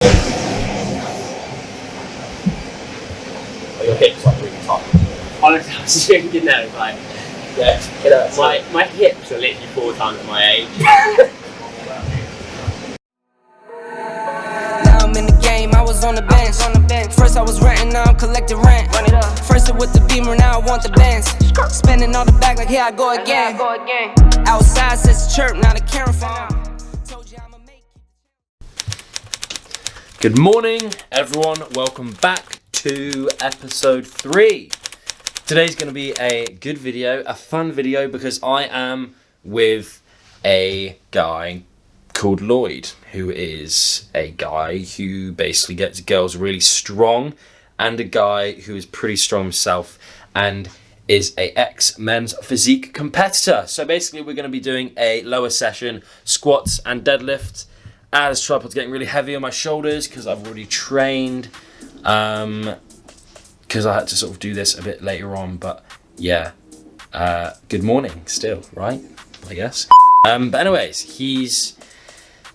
Oh, your hips like really tight. Honestly, I was thinking that, like, my hips are literally 4 times my age. Now I'm in the game, I was on the bench. First I was renting, now I'm collecting rent. First it with the Beamer, now I want the Benz. Spending all the bag like here I go again. Outside says chirp, not a camera phone. Good morning, everyone. Welcome back to episode 3. Today's going to be a good video, a fun video, because I am with a guy called Lloyd, who is a guy who basically gets girls really strong, and a guy who is pretty strong himself and is a ex-men's physique competitor. So basically we're going to be doing a lower session, squats and deadlifts, as tripod's getting really heavy on my shoulders because I've already trained, because I had to sort of do this a bit later on. But yeah, good morning still, right? I guess. But anyways, he's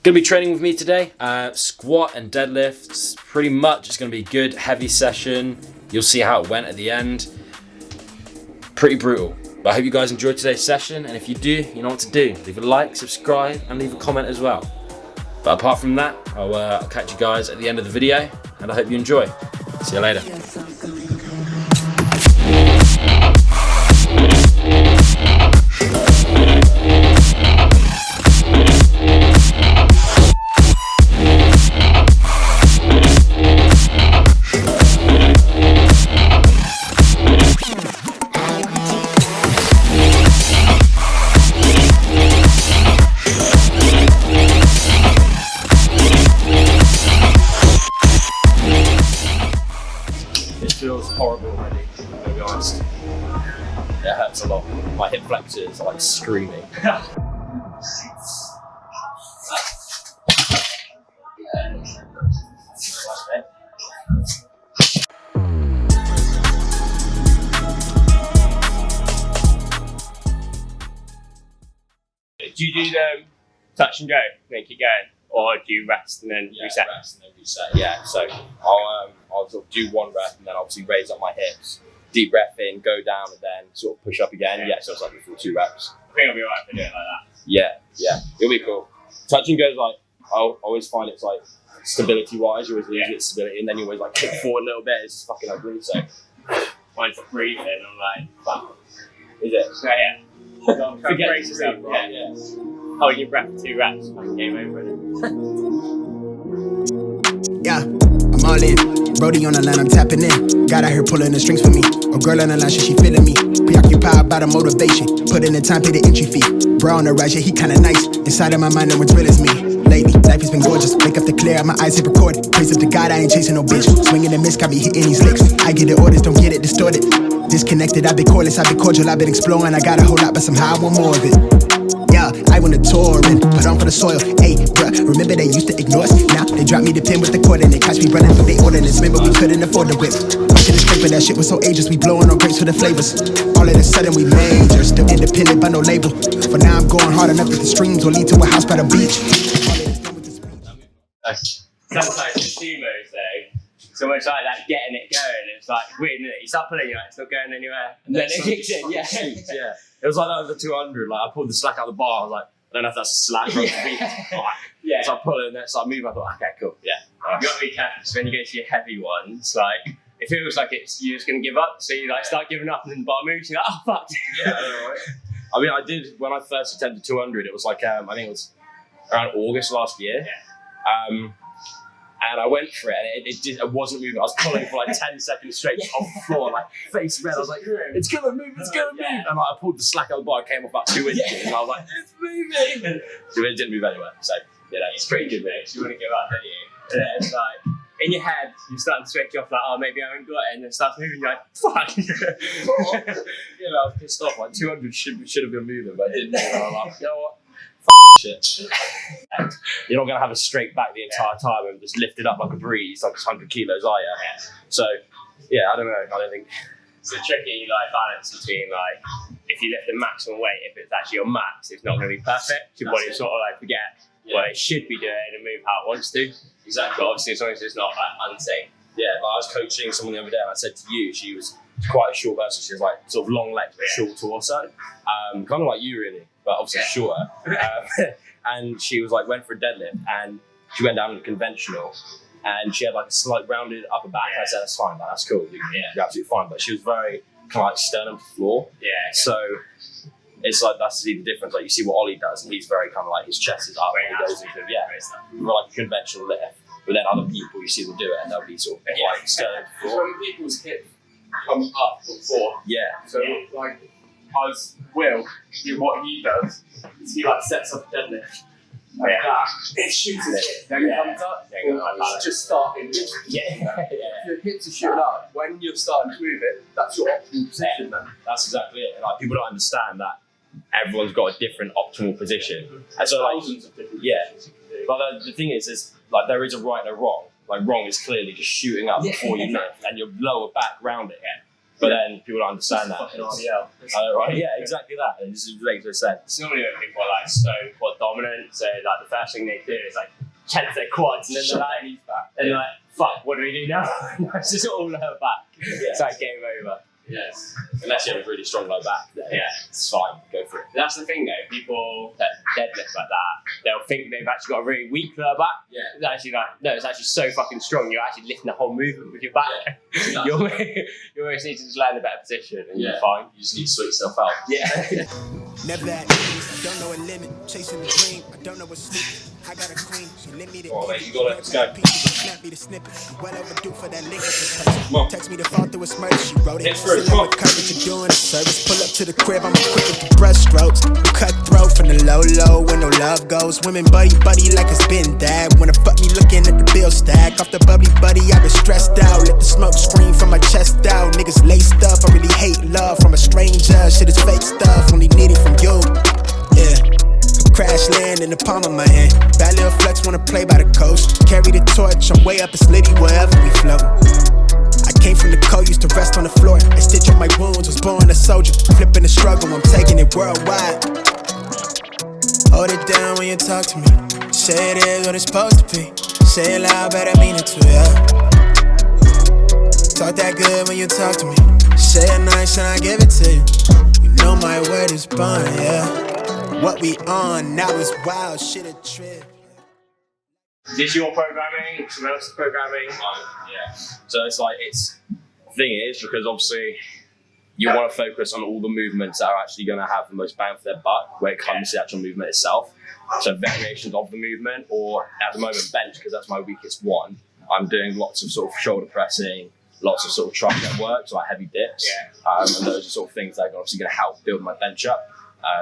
gonna be training with me today. Squat and deadlifts, pretty much. It's gonna be a good heavy session. You'll see how it went at the end. Pretty brutal. But I hope you guys enjoyed today's session, and if you do, you know what to do. Leave a like, subscribe, and leave a comment as well. But apart from that, I'll catch you guys at the end of the video, and I hope you enjoy. See you later. Feels horrible already, to be honest. It hurts a lot. My hip flexors are like screaming. Do you do the touch and go, make it going? Or do you rest and then reset? Rest and then reset. Yeah, so I'll sort of do one rep and then obviously raise up my hips, deep breath in, go down, and then sort of push up again. Yeah, so it's like a full 2 reps. I think I'll be alright if I do it like that. Yeah, it'll be cool. Touch and goes like, I always find it's like stability wise, you always lose your stability, and then you always like kick forward a little bit. It's just fucking ugly. So Mine's for breathing, I'm like, fuck. is it? So yeah. Forget Brace yourself, right? yeah. Hold your breath for 2 reps, fucking game over. Yeah, I'm all in. Brody on the line, I'm tapping in. God out here pulling the strings for me. A girl on the line, she feeling me. Preoccupied by the motivation. Put in the time, pay the entry fee. Bro on the rise, yeah, he kinda nice. Inside of my mind, no one's real as me. Lately, life has been gorgeous. Wake up to clear, my eyes hit record. Praise up to God, I ain't chasing no bitch. Swinging and miss, got me hitting these licks. I get the orders, don't get it distorted. Disconnected, I've been cordless, I've been cordial, I've been exploring. I got a whole lot, but somehow I want more of it. Yeah, I went to tour and put on for the soil. Hey, bruh, remember they used to ignore us? Now they dropped me the pin with the cord and they catch me running through they ordinance. Remember we couldn't afford the whip. Shit is paper, that shit was so ageless. We blowing on grapes for the flavors. All of a sudden we major, still independent by no label. For now I'm going hard enough that the streams will lead to a house by the beach. Sometimes the sumo's though, it's almost like that getting it going. It's like weird, isn't it? You start pulling, you're like, it's not going anywhere. And then it kicks in, yeah. Yeah. It was like that with the 200. Like I pulled the slack out of the bar. I was like, I don't know if that's a slack or a beat. Yeah. So I pull it and then so I move. I thought, okay, cool. Yeah. You got to be careful because when you go to your heavy ones, like it feels like you're just going to give up. So you like start giving up and then the bar moves. You're like, oh fuck. Yeah. Right. I mean, I did when I first attempted 200. It was like I think it was around August last year. Yeah. And I went for it, and it wasn't moving. I was pulling for like 10 seconds straight off the floor, like face red. I was like, it's gonna move, it's gonna move. And like, I pulled the slack out of the bar, it came off about 2 inches, and I was like, it's moving. So it didn't move anywhere. So yeah, that's pretty good, mate. You want to give up, don't you? And then it's like, in your head, you're starting to switch off, like, oh, maybe I haven't got it, and then it starts moving, you're like, fuck. You know, I was pissed off. Like 200 should have been moving, but it didn't move. And I'm like, you know what? Shit. You're not going to have a straight back the entire time and just lift it up like a breeze, like 100 kilos, are you? Yeah. So, yeah, I don't know. I don't think. It's a tricky like balance between like if you lift the maximum weight, if it's actually your max, it's not going to be perfect. Your body will sort of like forget. well, it should be doing and move how it wants to. Exactly. But obviously, as long as it's not like unsafe. Yeah, like I was coaching someone the other day, and I said to you, she was quite a short person. She was like sort of long legs but short torso, kind of like you really, but obviously shorter. And she was like went for a deadlift, and she went down to conventional, and she had like a slight rounded upper back. And I said, that's fine, that's cool. You're absolutely fine. But she was very kind of like sternum to floor. Yeah. So it's like that's the difference. Like you see what Ollie does, and he's very kind of like his chest is up, and he goes into like a conventional lift. But then other people, you see them do it, and they'll be sort of like sternum to floor. When people's hips come up before, so like as Will, what he does is he like sets up a deadlift like that, it shoots his hip, then it comes up. It's just starting. If your hips are shooting up, when you're starting to move it, that's your optimal position then. That's exactly it. Like people don't understand that everyone's got a different optimal position, and so like Thousands of different positions you can do. But the thing is like there is a right and a wrong. Like wrong is clearly just shooting up before you lift, and your lower back rounding it. But then people don't understand that. Fucking RDL. Right? Yeah, exactly that. And this is makes no sense. It's normally when people are like so quad dominant, so like the first thing they do is like tense their quads, and then they're like, fuck, what do we do now? It's just all her back. It's like game over. Yes. Unless you have a really strong low back, then it's fine. Go for it. That's the thing though, people that deadlift like that, they'll think they've actually got a really weak lower back. Yeah. It's actually like, no, it's actually so fucking strong, you're actually lifting the whole movement with your back. You always need to just land in a better position and you're fine. You just need to sort yourself out. Yeah. Never had ease, don't know a limit. Chasing the dream, I don't know what's sleeping. I got a queen, she lit me to Mate, you got it. Let's go. Snap me to snippet. Well overdue for that link up Come on. Text me to fall through a smurf. She wrote it. Hit through, come on. With courage of doing a service. Pull up to the crib, I'm equipped with the brush strokes. Cutthroat from the low, where no love goes. Women buddy like it's been that. Wanna fuck me looking at the bill stack. Off the bubbly buddy, I've been stressed out. Let the smoke scream from my chest out. Niggas laced up, I really hate love from a stranger. Shit is fake stuff, only need it from you. Yeah. Crash land in the palm of my hand. Bad little flex, wanna play by the coast. Carry the torch, I'm way up a slitty wherever we float. I came from the cold, used to rest on the floor. I stitch up my wounds, was born a soldier. Flipping the struggle, I'm taking it worldwide. Hold it down when you talk to me. Say it is what it's supposed to be. Say it loud, but I mean it too, yeah. Talk that good when you talk to me. Say it nice and I give it to you. You know my word is bond, yeah. What we on now is wild shit, a trip. Is this your programming? Someone else's programming? Yeah. So it's like the thing is because obviously you want to focus on all the movements that are actually going to have the most bang for their buck when it comes to the actual movement itself. So variations of the movement, or at the moment bench, because that's my weakest one. I'm doing lots of sort of shoulder pressing, lots of sort of tricep work, so like heavy dips, and those are sort of things that are obviously going to help build my bench up.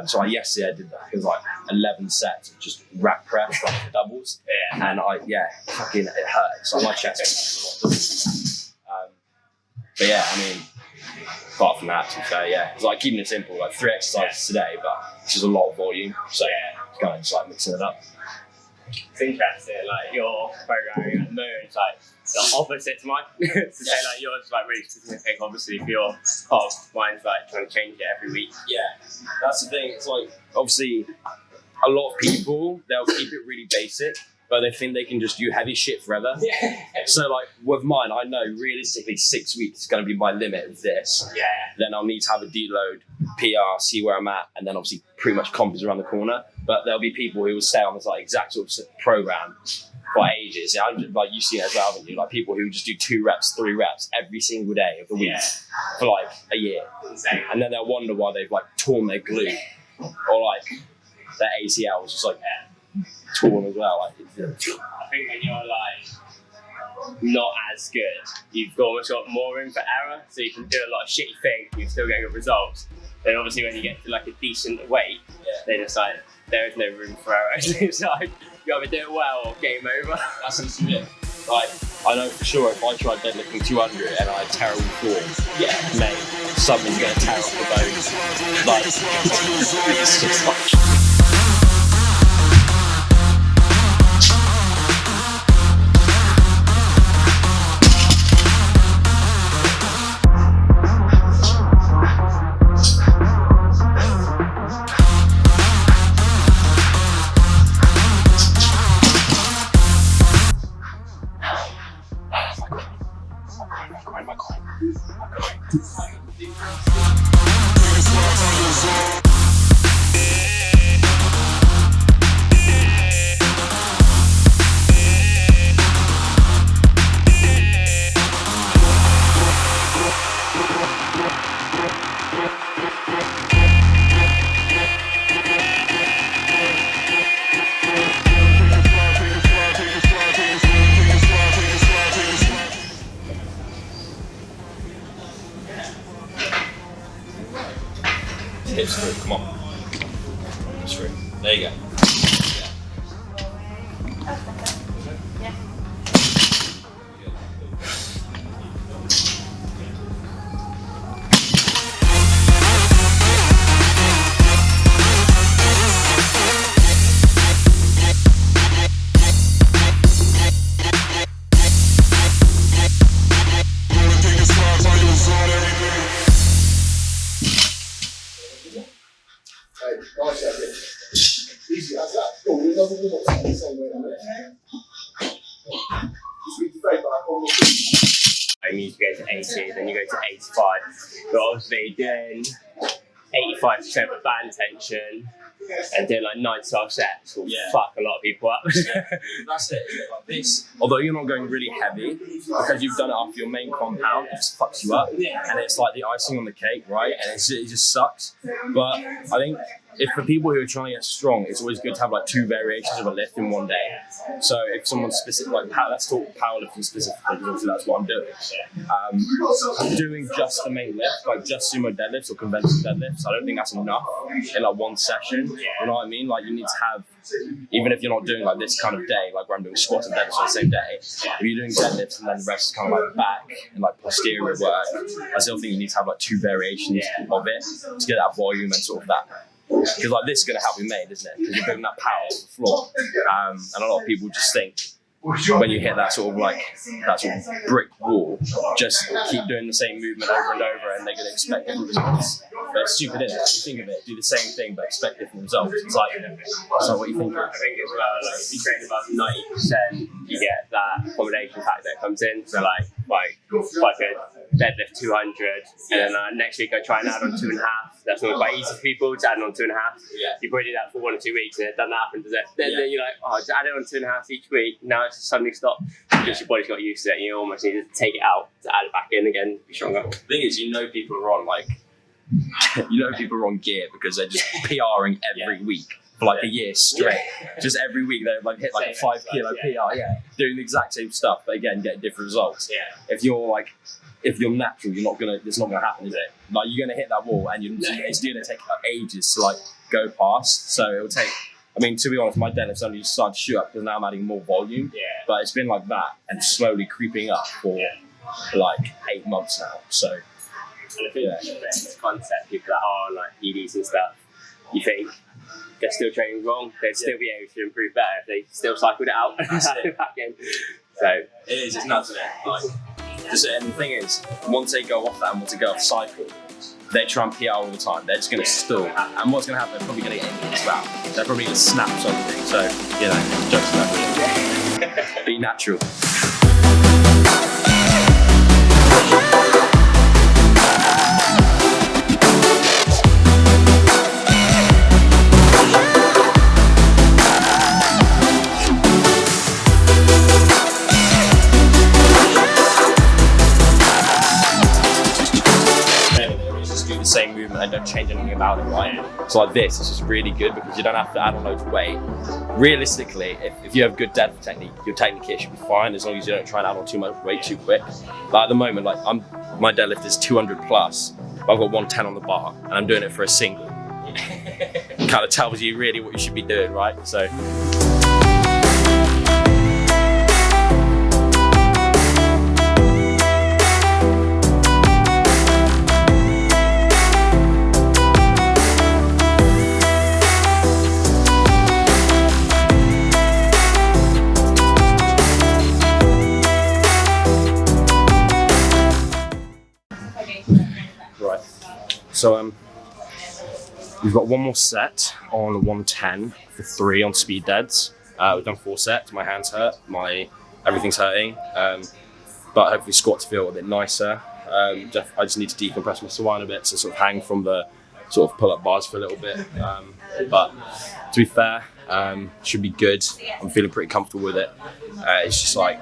So yesterday I did that. It was like 11 sets of just rack press, like doubles, and fucking it hurt. So my chest was a lot. But yeah, I mean, apart from that, to be fair, it's like keeping it simple, like 3 exercises today, but it's just a lot of volume. So it's kind of just like mixing it up. It's interesting, like your programming at the moment is like the opposite to mine. To say like yours is like really specific, obviously for your pod, mine's like trying to change it every week. Yeah, that's the thing. It's like obviously a lot of people they'll keep it really basic, but they think they can just do heavy shit forever. So like with mine, I know realistically 6 weeks is going to be my limit of this. Then I'll need to have a deload, PR, see where I'm at, and then obviously pretty much comp is around the corner. But there'll be people who will stay on this like exact sort of program for ages. Yeah, like you see it as well, haven't you? Like people who just do 2 reps, 3 reps every single day of the week for like a year, and then they'll wonder why they've like torn their glute or like their ACL was just like torn as well. Like, I think when you're like not as good, you've almost got more room for error, so you can do a lot of shitty things and you're still getting good results. Then obviously when you get to like a decent weight, they decide there is no room for error. It's like you either do it well or game over. that's literally it. Like I know for sure if I tried deadlifting 200 and I had terrible form, mate, something's gonna tear off the bones. Like it's just like. crying, my God. Hips through, come on. Hips through. There you go. You need to go to 80, then you go to 85. But obviously doing 85% with band tension and doing like 9 to 12 sets will fuck a lot of people up. That's it. Like this. Although you're not going really heavy, because you've done it off your main compound, it just fucks you up. And it's like the icing on the cake, right? And it just sucks. But I think if for people who are trying to get strong, it's always good to have like 2 variations of a lift in one day. So if someone's specific, like let's talk powerlifting specifically, because obviously that's what I'm doing. Doing just the main lift, like just sumo deadlifts or conventional deadlifts, I don't think that's enough in like one session. You know what I mean? Like you need to have, even if you're not doing like this kind of day, like where I'm doing squats and deadlifts on the same day, if you're doing deadlifts and then the rest is kind of like back and like posterior work, I still think you need to have like 2 variations of it to get that volume and sort of that. Because like this is going to help you main, isn't it? Because you're building that power off the floor. And a lot of people just think when you hit that sort of brick wall, just keep doing the same movement over and over and they're going to expect different results. But it's stupid, isn't it? You think of it, do the same thing but expect different results. It's like what you think? I think as well, like if you train above 90%, you get that accommodation factor that comes in. So like a deadlift 200, and then next week I try and add on 2.5. That's not quite easy for people to add on 2.5. You probably do that for 1 or 2 weeks and it doesn't happen, does it? Then you're like, oh, just add it on 2.5 each week. Now it's suddenly stopped because your body's got used to it and you almost need to take it out to add it back in again, be stronger. The thing is, people are on people are on gear because they're just PRing every week for like a year straight. Just every week they like hit like a 5 kilo PR, doing the exact same stuff, but again getting different results. If you're natural, it's not gonna happen, is it? Like you're gonna hit that wall and it's gonna take ages to like go past. So it'll take, I mean, to be honest, my deadlift's only just started to shoot up because now I'm adding more volume. But it's been like that and slowly creeping up for like 8 months now. So and I think this concept, people that are on like PDs and stuff, you think they're still training wrong, they'd still be able to improve better if they still cycled it out back in. So it is, it's nuts, isn't it? Like, and the thing is, once they go off that and once they go off cycle, they try and PR all the time. They're just going to stall. And what's going to happen, they're probably going to get injured as well. They're probably going to snap something. So, jokes about be natural. Same movement and don't change anything about it, right? So like this is just really good because you don't have to add on loads of weight. Realistically, if you have good deadlift technique, your technique should be fine as long as you don't try and add on too much weight too quick. But at the moment, like my deadlift is 200 plus, but I've got 110 on the bar and I'm doing it for a single. It kind of tells you really what you should be doing, right? So. So we've got one more set on 110 for 3 on speed deads. We've done 4 sets. My hands hurt. Everything's hurting. but hopefully squats feel a bit nicer. I just need to decompress my spine a bit, so sort of hang from the sort of pull-up bars for a little bit. But to be fair, should be good. I'm feeling pretty comfortable with it. It's just like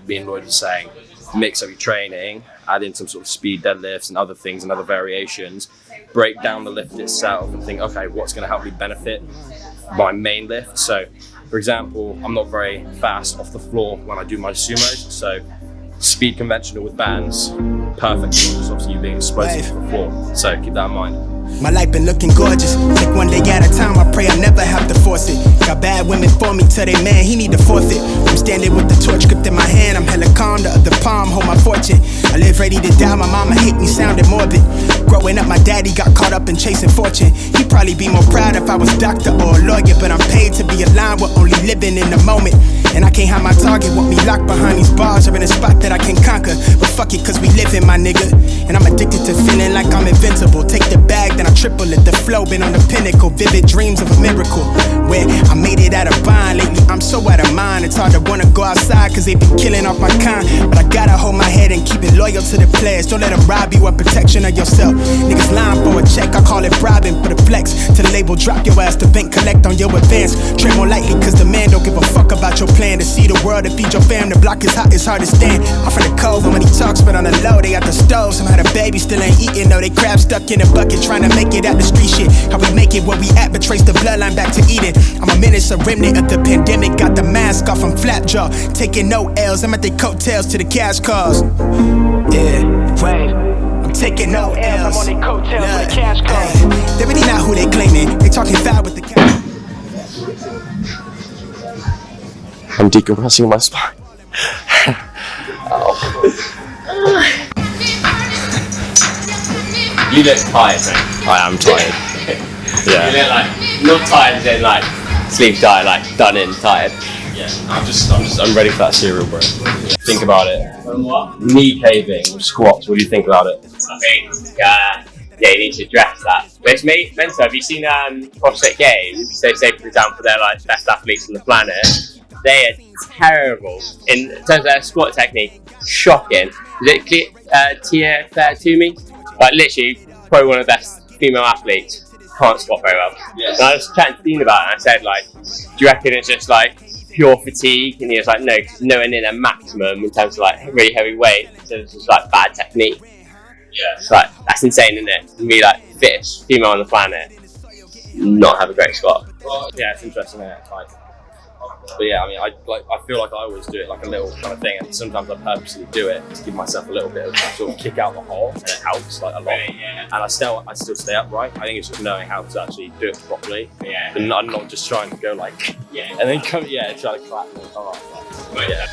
me and Lloyd was saying, mix up your training, add in some sort of speed deadlifts and other things and other variations, break down the lift itself and think, okay, what's going to help me benefit my main lift? So, for example, I'm not very fast off the floor when I do my sumos, so speed conventional with bands, perfect, because obviously you're being exposed to the floor. So keep that in mind. My life been looking gorgeous. Take one day at a time, I pray I never have to force it. Got bad women for me, tell they man he need to forfeit. I'm standing with the torch gripped in my hand, I'm hella calm, the other palm hold my fortune. I live ready to die, my mama hate me sounding morbid. Growing up, my daddy got caught up in chasing fortune. He'd probably be more proud if I was doctor or a lawyer, but I'm paid to be aligned with only living in the moment. And I can't have my target, want me locked behind these bars or in a spot that I can conquer. But fuck it, cause we living, my nigga. And I'm addicted to feeling like I'm invincible. Take the bag, then I triple it. The flow been on the pinnacle, vivid dreams of a miracle. Where I made it out of bind. Lately I'm so out of mind, it's hard to wanna go outside cause they been killing off my kind. But I gotta hold my head and keep it loyal to the players. Don't let them rob you of protection of yourself. Niggas lying for a check, I call it bribing. For the flex, to the label, drop your ass, the bank collect on your advance. Tread more lightly cause the man don't give a fuck about your plan. To see the world, to feed your fam, the block is hot, it's hard to stand. I'm from the cold, when he talks, but on the low, they got the stove. Somehow the baby still ain't eating, though they crab stuck in a bucket, trying to make it out the street shit. How we make it where we at, but trace the bloodline back to Eden. I'm a menace, a remnant of the pandemic, got the mask off, I'm flap jaw, taking no L's, I'm at their coattails to the cash cars. Yeah, I'm taking no L's, I'm on their coattails to the cash cars. They really not who they claiming, they talking foul with the cash. I'm decompressing my spine. You look tired, man. I am tired. Yeah. You look like, not tired as in like sleep tired, like done in tired. Yeah. I'm ready for that cereal, bro. Think about it. What? Knee caving, squats. What do you think about it? I think, yeah, you need to address that. But it's mental. Have you seen CrossFit Games? So say, for example, they're like best athletes on the planet. They are terrible in terms of their squat technique. Shocking. Tia Toomey, like literally probably one of the best female athletes. Can't squat very well. Yes. And I was chatting to Dean about it and I said, like, do you reckon it's just like pure fatigue? And he was like, no, because nowhere near their maximum in terms of like really heavy weight. So it's just like bad technique. Yeah. It's like, that's insane, isn't it? To be like fittest female on the planet, not have a great squat. Well, yeah, it's interesting. But yeah, I mean, I feel like I always do it like a little kind of thing, and sometimes I purposely do it to give myself a little bit of sort of kick out the hole, and it helps like a lot. Yeah. And I still stay upright. I think it's just knowing how to actually do it properly. Yeah. And I'm not just trying to go like, yeah, and then come, yeah, try to clap and come up. But yeah.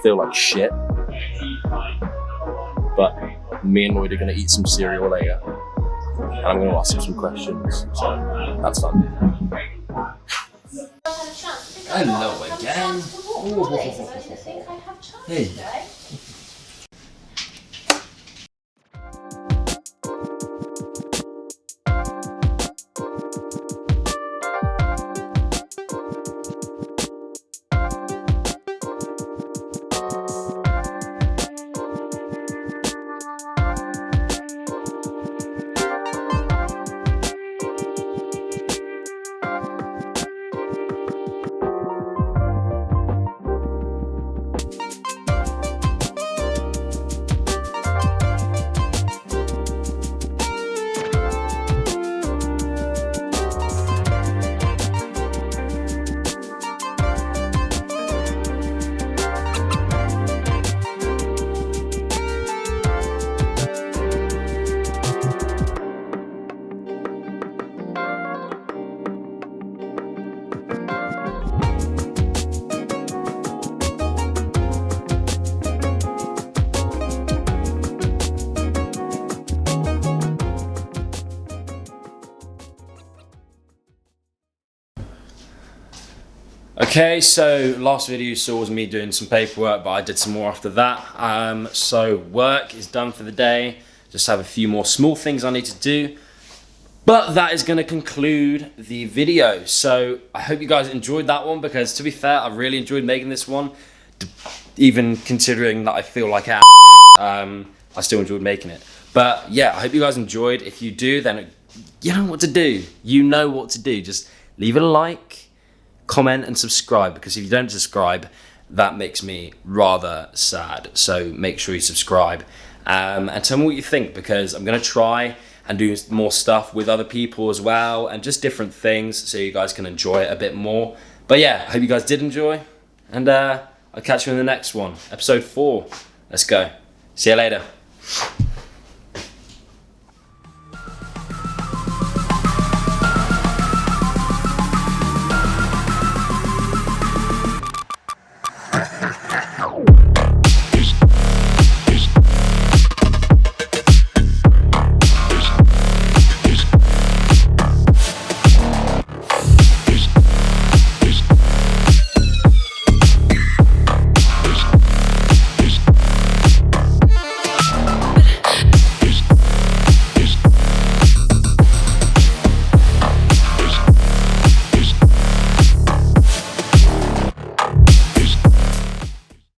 Feel like shit, but me and Lloyd are going to eat some cereal later, and I'm going to ask him some questions, so that's fun. Hello again. Hey. Okay, so last video you saw was me doing some paperwork, but I did some more after that. So work is done for the day. Just have a few more small things I need to do. But that is going to conclude the video. So I hope you guys enjoyed that one, because to be fair, I really enjoyed making this one. Even considering that I feel like I still enjoyed making it. But yeah, I hope you guys enjoyed. If you do, then you know what to do. You know what to do. Just leave it a like, comment and subscribe, because if you don't subscribe, that makes me rather sad. So make sure you subscribe and tell me what you think, because I'm going to try and do more stuff with other people as well, and just different things so you guys can enjoy it a bit more. But yeah, I hope you guys did enjoy, and I'll catch you in the next one, episode 4. Let's go. See you later.